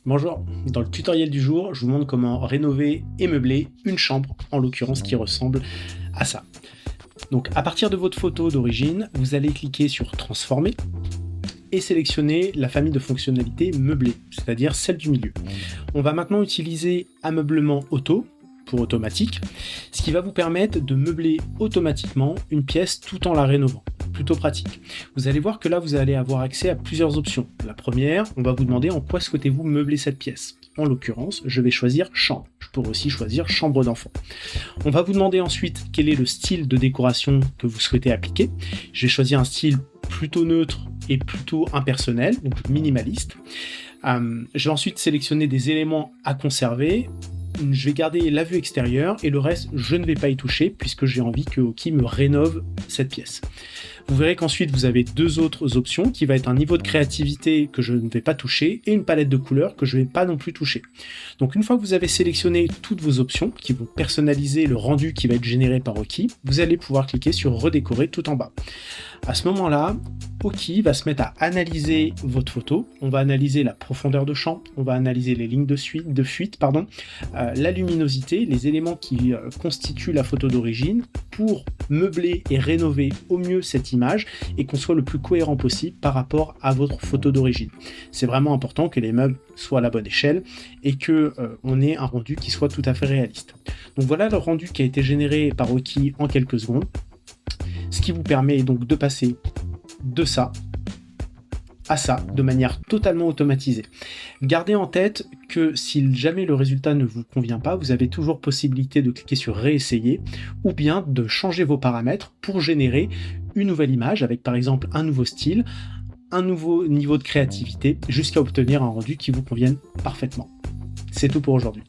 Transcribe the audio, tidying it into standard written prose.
Bonjour, dans le tutoriel du jour, je vous montre comment rénover et meubler une chambre, en l'occurrence qui ressemble à ça. Donc à partir de votre photo d'origine, vous allez cliquer sur Transformer et sélectionner la famille de fonctionnalités meublées, c'est-à-dire celle du milieu. On va maintenant utiliser Ameublement Auto pour automatique, ce qui va vous permettre de meubler automatiquement une pièce tout en la rénovant. Plutôt pratique. Vous allez voir que là, vous allez avoir accès à plusieurs options. La première, on va vous demander en quoi souhaitez-vous meubler cette pièce. En l'occurrence, je vais choisir chambre. Je pourrais aussi choisir chambre d'enfant. On va vous demander ensuite quel est le style de décoration que vous souhaitez appliquer. Je vais choisir un style plutôt neutre et plutôt impersonnel, donc minimaliste. Je vais ensuite sélectionner des éléments à conserver. Je vais garder la vue extérieure et le reste, je ne vais pas y toucher puisque j'ai envie que Oki me rénove cette pièce. Vous verrez qu'ensuite, vous avez deux autres options qui va être un niveau de créativité que je ne vais pas toucher et une palette de couleurs que je ne vais pas non plus toucher. Donc une fois que vous avez sélectionné toutes vos options qui vont personnaliser le rendu qui va être généré par Oki, vous allez pouvoir cliquer sur redécorer tout en bas. À ce moment-là, Oki va se mettre à analyser votre photo. On va analyser la profondeur de champ, on va analyser les lignes de fuite, la luminosité, les éléments qui constituent la photo d'origine pour meubler et rénover au mieux cette image et qu'on soit le plus cohérent possible par rapport à votre photo d'origine. C'est vraiment important que les meubles soient à la bonne échelle et que on ait un rendu qui soit tout à fait réaliste. Donc voilà le rendu qui a été généré par Oki en quelques secondes, ce qui vous permet donc de passer de ça à ça de manière totalement automatisée. Gardez en tête que si jamais le résultat ne vous convient pas, vous avez toujours possibilité de cliquer sur réessayer ou bien de changer vos paramètres pour générer une nouvelle image avec par exemple un nouveau style, un nouveau niveau de créativité jusqu'à obtenir un rendu qui vous convienne parfaitement. C'est tout pour aujourd'hui.